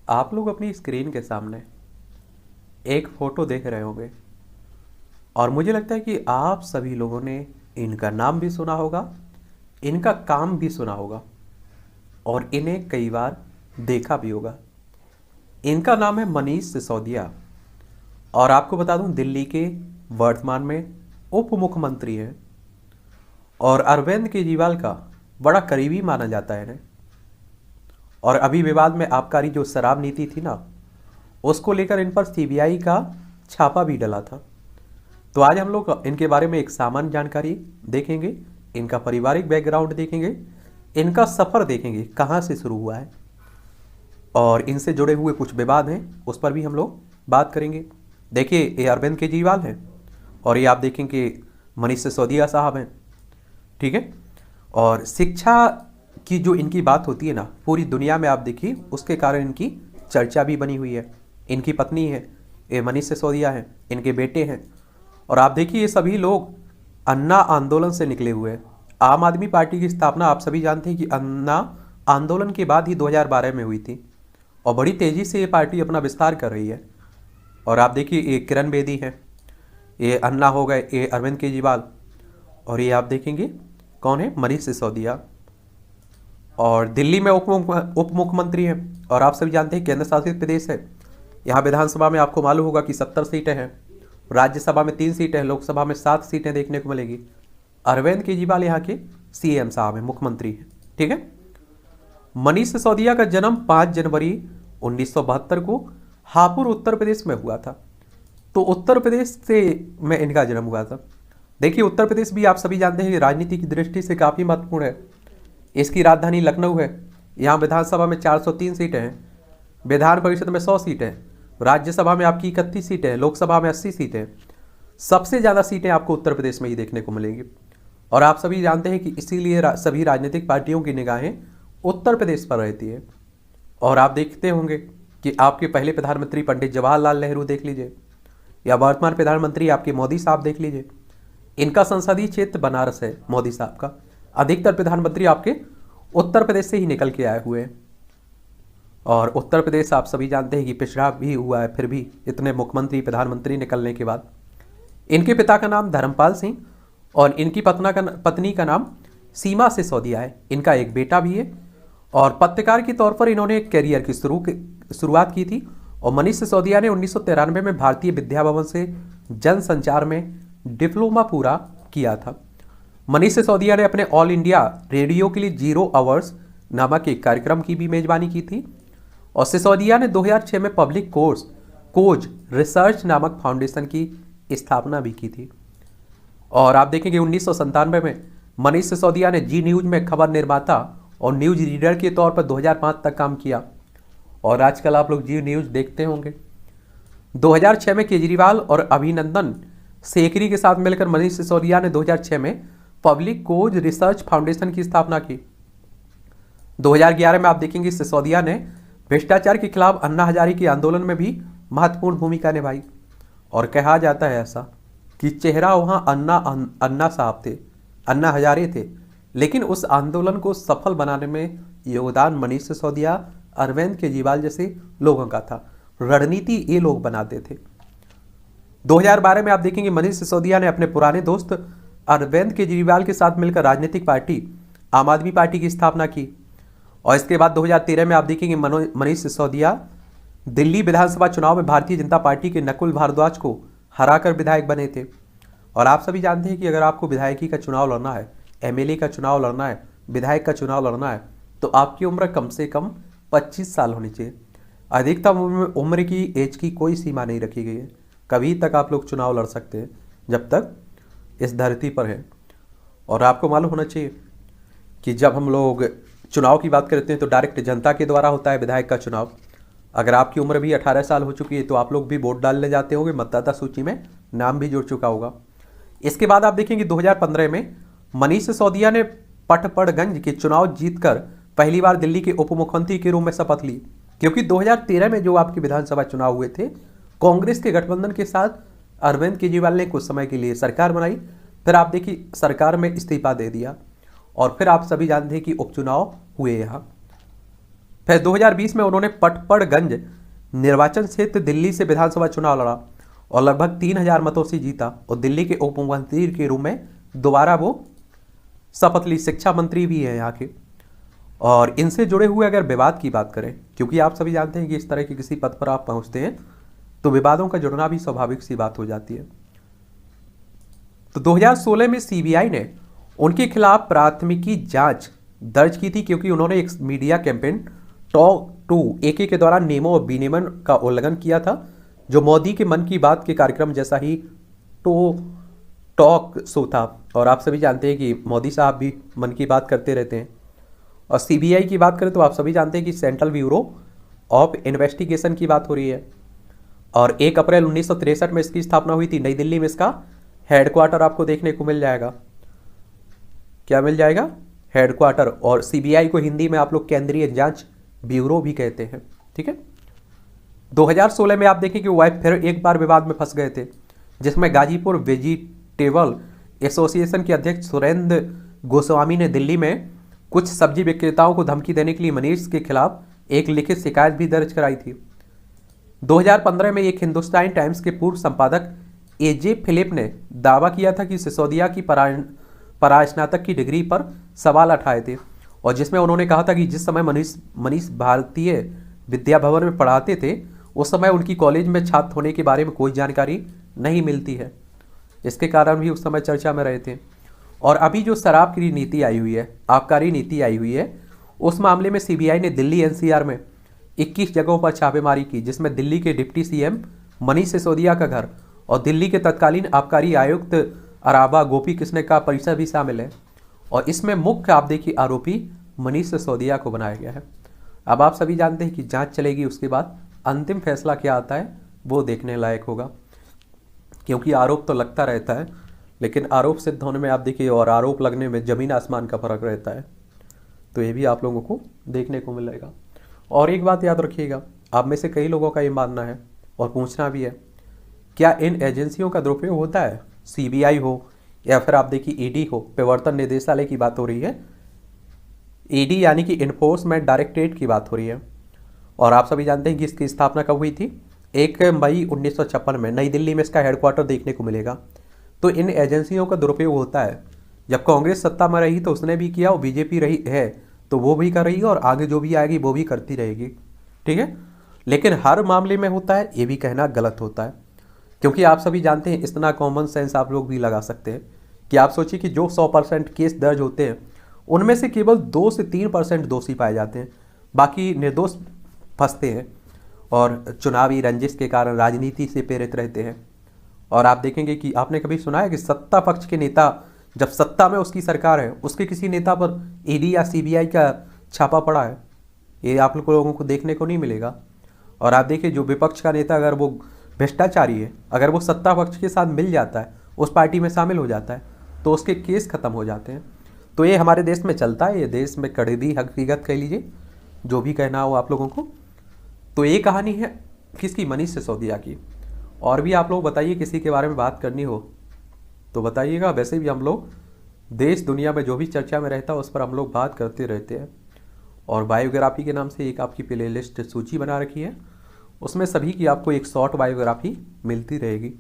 आप लोग अपनी स्क्रीन के सामने एक फ़ोटो देख रहे होंगे और मुझे लगता है कि आप सभी लोगों ने इनका नाम भी सुना होगा, इनका काम भी सुना होगा और इन्हें कई बार देखा भी होगा। इनका नाम है मनीष सिसोदिया और आपको बता दूं दिल्ली के वर्तमान में उप मुख्यमंत्री हैं और अरविंद केजरीवाल का बड़ा करीबी माना जाता है इन्हें। और अभी विवाद में आबकारी जो शराब नीति थी ना, उसको लेकर इन पर सीबीआई का छापा भी डला था। तो आज हम लोग इनके बारे में एक सामान्य जानकारी देखेंगे, इनका पारिवारिक बैकग्राउंड देखेंगे, इनका सफ़र देखेंगे कहाँ से शुरू हुआ है और इनसे जुड़े हुए कुछ विवाद हैं उस पर भी हम लोग बात करेंगे। देखिए, ये अरविंद केजरीवाल हैं और ये आप देखेंगे मनीष सिसोदिया साहब हैं, ठीक है। और शिक्षा की जो इनकी बात होती है ना, पूरी दुनिया में आप देखिए उसके कारण इनकी चर्चा भी बनी हुई है। इनकी पत्नी है, ये मनीष सिसोदिया हैं, इनके बेटे हैं और आप देखिए ये सभी लोग अन्ना आंदोलन से निकले हुए हैं। आम आदमी पार्टी की स्थापना आप सभी जानते हैं कि अन्ना आंदोलन के बाद ही 2012 में हुई थी और बड़ी तेज़ी से ये पार्टी अपना विस्तार कर रही है। और आप देखिए ये किरण बेदी है, ये अन्ना हो गए, ये अरविंद केजरीवाल और ये आप देखेंगे कौन है, मनीष सिसोदिया। और दिल्ली में उप मुख्यमंत्री हैं और आप सभी जानते हैं केंद्र शासित प्रदेश है। यहाँ विधानसभा में आपको मालूम होगा कि 70 सीटें हैं, राज्यसभा में 3 सीटें हैं, लोकसभा में 7 सीटें देखने को मिलेगी। अरविंद केजरीवाल यहाँ के सीएम साहब हैं, मुख्यमंत्री हैं, ठीक है। मनीष सिसोदिया का जन्म 5 जनवरी 1972 को हापुड़ उत्तर प्रदेश में हुआ था। तो उत्तर प्रदेश से में इनका जन्म हुआ था। देखिए उत्तर प्रदेश भी आप सभी जानते हैं कि राजनीति की दृष्टि से काफ़ी महत्वपूर्ण है। इसकी राजधानी लखनऊ है। यहाँ विधानसभा में 403 सीटें हैं, विधान परिषद में 100 सीटें हैं, राज्यसभा में आपकी 31 सीटें हैं, लोकसभा में 80 सीटें हैं। सबसे ज़्यादा सीटें आपको उत्तर प्रदेश में ही देखने को मिलेंगी। और आप सभी जानते हैं कि इसीलिए सभी राजनीतिक पार्टियों की निगाहें उत्तर प्रदेश पर रहती है। और आप देखते होंगे कि आपके पहले प्रधानमंत्री पंडित जवाहरलाल नेहरू देख लीजिए या वर्तमान प्रधानमंत्री आपके मोदी साहब देख लीजिए, इनका संसदीय क्षेत्र बनारस है। मोदी साहब का अधिकतर प्रधानमंत्री आपके उत्तर प्रदेश से ही निकल के आए हुए हैं। और उत्तर प्रदेश आप सभी जानते हैं कि पिछड़ा भी हुआ है, फिर भी इतने मुख्यमंत्री प्रधानमंत्री निकलने के बाद। इनके पिता का नाम धर्मपाल सिंह और इनकी पत्नी का नाम सीमा सिसोदिया है। इनका एक बेटा भी है और पत्रकार के तौर पर इन्होंने एक करियर की शुरुआत की थी। और मनीष सिसोदिया ने 1993 में भारतीय विद्या भवन से जनसंचार में डिप्लोमा पूरा किया था। मनीष सिसोदिया ने अपने ऑल इंडिया रेडियो के लिए 0 आवर्स नामक एक कार्यक्रम की भी मेजबानी की थी। और सिसोदिया ने 2006 में पब्लिक खोज रिसर्च नामक फाउंडेशन की स्थापना भी की थी। और आप देखेंगे 1997 में मनीष सिसोदिया ने जी न्यूज में खबर निर्माता और न्यूज रीडर के तौर पर 2005 तक काम किया। और आजकल आप लोग जी न्यूज देखते होंगे। 2006 में केजरीवाल और अभिनंदन सेकरी के साथ मिलकर मनीष सिसोदिया ने 2006 में पब्लिक खोज रिसर्च फाउंडेशन की स्थापना की। 2011 में आप देखेंगे सिसोदिया ने भ्रष्टाचार के खिलाफ अन्ना हजारे के आंदोलन में भी महत्वपूर्ण भूमिका निभाई। और कहा जाता है ऐसा कि चेहरा वहां अन्ना साहब थे, अन्ना हजारे थे, लेकिन उस आंदोलन को सफल बनाने में योगदान मनीष सिसोदिया, अरविंद केजरीवाल जैसे लोगों का था। रणनीति ये लोग बनाते थे। 2012 में आप देखेंगे मनीष सिसोदिया ने अपने पुराने दोस्त अरविंद केजरीवाल के साथ मिलकर राजनीतिक पार्टी आम आदमी पार्टी की स्थापना की। और इसके बाद 2013 में आप देखेंगे मनीष सिसोदिया दिल्ली विधानसभा चुनाव में भारतीय जनता पार्टी के नकुल भारद्वाज को हराकर विधायक बने थे। और आप सभी जानते हैं कि अगर आपको विधायकी का चुनाव लड़ना है, एमएलए का चुनाव लड़ना है, विधायक का चुनाव लड़ना है, तो आपकी उम्र कम से कम 25 साल होनी चाहिए। अधिकतम उम्र की एज की कोई सीमा नहीं रखी गई है। कभी तक आप लोग चुनाव लड़ सकते हैं जब तक इस धरती पर है। और आपको मालूम होना चाहिए कि जब हम लोग चुनाव की बात करते हैं तो डायरेक्ट जनता के द्वारा होता है विधायक का चुनाव। अगर आपकी उम्र भी 18 साल हो चुकी है तो आप लोग भी वोट डालने जाते होंगे, मतदाता सूची में नाम भी जुड़ चुका होगा। इसके बाद आप देखेंगे 2015 में मनीष सिसोदिया ने पटपड़गंज के चुनाव जीतकर पहली बार दिल्ली के उप मुख्यमंत्री के रूप में शपथ ली। क्योंकि 2013 में जो आपके विधानसभा चुनाव हुए थे, कांग्रेस के गठबंधन के साथ अरविंद केजरीवाल ने कुछ समय के लिए सरकार बनाई, फिर आप देखिए सरकार में इस्तीफा दे दिया और फिर आप सभी जानते हैं कि उपचुनाव हुए यहाँ। फिर 2020 में उन्होंने पटपड़गंज निर्वाचन क्षेत्र दिल्ली से विधानसभा चुनाव लड़ा और लगभग 3000 मतों से जीता और दिल्ली के उप मुख्यमंत्री के रूप में दोबारा वो शपथ ली। शिक्षा मंत्री भी है यहाँ के। और इनसे जुड़े हुए अगर विवाद की बात करें, क्योंकि आप सभी जानते हैं कि इस तरह के किसी पद पर आप पहुंचते हैं तो विवादों का जुड़ना भी स्वाभाविक सी बात हो जाती है। तो 2016 में सीबीआई ने उनके खिलाफ प्राथमिकी जांच दर्ज की थी, क्योंकि उन्होंने एक media campaign talk to AK के दौरान नियमों और विनियमन का उल्लंघन किया था, जो मोदी के मन की बात के कार्यक्रम जैसा ही टॉक शो था। और आप सभी जानते हैं कि मोदी साहब भी मन की बात करते रहते हैं। और सीबीआई की बात करें तो आप सभी जानते हैं कि सेंट्रल ब्यूरो ऑफ इन्वेस्टिगेशन की बात हो रही है। और 1 अप्रैल 1963 में इसकी स्थापना हुई थी। नई दिल्ली में इसका हेडक्वार्टर आपको देखने को मिल जाएगा। क्या मिल जाएगा? हेडक्वार्टर। और सीबीआई को हिंदी में आप लोग केंद्रीय जांच ब्यूरो भी कहते हैं। ठीक है। 2016 में आप देखें कि वह फिर एक बार विवाद में फंस गए थे, जिसमें गाजीपुर वेजिटेबल एसोसिएशन के अध्यक्ष सुरेंद्र गोस्वामी ने दिल्ली में कुछ सब्जी विक्रेताओं को धमकी देने के लिए मनीष के खिलाफ एक लिखित शिकायत भी दर्ज कराई थी। 2015 में एक हिंदुस्तान टाइम्स के पूर्व संपादक एजे फिलिप ने दावा किया था कि सिसोदिया की परास्नातक की डिग्री पर सवाल उठाए थे, और जिसमें उन्होंने कहा था कि जिस समय मनीष भारतीय विद्या भवन में पढ़ाते थे उस समय उनकी कॉलेज में छात्र होने के बारे में कोई जानकारी नहीं मिलती है। इसके कारण भी उस समय चर्चा में रहे थे। और अभी जो शराब की नीति आई हुई है, आबकारी नीति आई हुई है, उस मामले में सीबीआई ने दिल्ली एनसीआर में 21 जगहों पर छापेमारी की, जिसमें दिल्ली के डिप्टी सीएम मनीष सिसोदिया का घर और दिल्ली के तत्कालीन आबकारी आयुक्त अराबा गोपी कृष्ण का परिसर भी शामिल है। और इसमें मुख्य आप देखिए आरोपी मनीष सिसोदिया को बनाया गया है। अब आप सभी जानते हैं कि जांच चलेगी, उसके बाद अंतिम फैसला क्या आता है वो देखने लायक होगा, क्योंकि आरोप तो लगता रहता है, लेकिन आरोप सिद्ध होने में आप देखिए और आरोप लगने में ज़मीन आसमान का फर्क रहता है। तो ये भी आप लोगों को देखने को मिलेगा। और एक बात याद रखिएगा, आप में से कई लोगों का ये मानना है और पूछना भी है, क्या इन एजेंसियों का दुरुपयोग होता है? सीबीआई हो या फिर आप देखिए ईडी हो, प्रवर्तन निदेशालय की बात हो रही है, ईडी यानी कि इन्फोर्समेंट डायरेक्टरेट की बात हो रही है। और आप सभी जानते हैं कि इसकी स्थापना कब हुई थी? 1 मई 1956 में नई दिल्ली में इसका हेडक्वार्टर देखने को मिलेगा। तो इन एजेंसियों का दुरुपयोग होता है। जब कांग्रेस सत्ता में रही तो उसने भी किया, और बीजेपी रही है तो वो भी कर रही है, और आगे जो भी आएगी वो भी करती रहेगी। ठीक है। लेकिन हर मामले में होता है ये भी कहना गलत होता है, क्योंकि आप सभी जानते हैं, इतना कॉमन सेंस आप लोग भी लगा सकते हैं कि आप सोचिए कि जो 100% केस दर्ज होते हैं उनमें से केवल 2 से 3% दोषी पाए जाते हैं, बाकी निर्दोष फंसते हैं और चुनावी रंजिश के कारण राजनीति से प्रेरित रहते हैं। और आप देखेंगे कि आपने कभी सुना है कि सत्ता पक्ष के नेता, जब सत्ता में उसकी सरकार है, उसके किसी नेता पर ईडी या सीबीआई का छापा पड़ा है? ये आप लोगों को देखने को नहीं मिलेगा। और आप देखिए जो विपक्ष का नेता अगर वो भ्रष्टाचारी है, अगर वो सत्ता पक्ष के साथ मिल जाता है, उस पार्टी में शामिल हो जाता है, तो उसके केस खत्म हो जाते हैं। तो ये हमारे देश में चलता है, ये देश में कड़वी हकीकत कह लीजिए, जो भी कहना हो आप लोगों को। तो ये कहानी है किसकी? मनीष सिसोदिया की। और भी आप लोग बताइए, किसी के बारे में बात करनी हो तो बताइएगा। वैसे भी हम लोग देश दुनिया में जो भी चर्चा में रहता है उस पर हम लोग बात करते रहते हैं। और बायोग्राफी के नाम से एक आपकी प्ले लिस्ट सूची बना रखी है, उसमें सभी की आपको एक शॉर्ट बायोग्राफी मिलती रहेगी।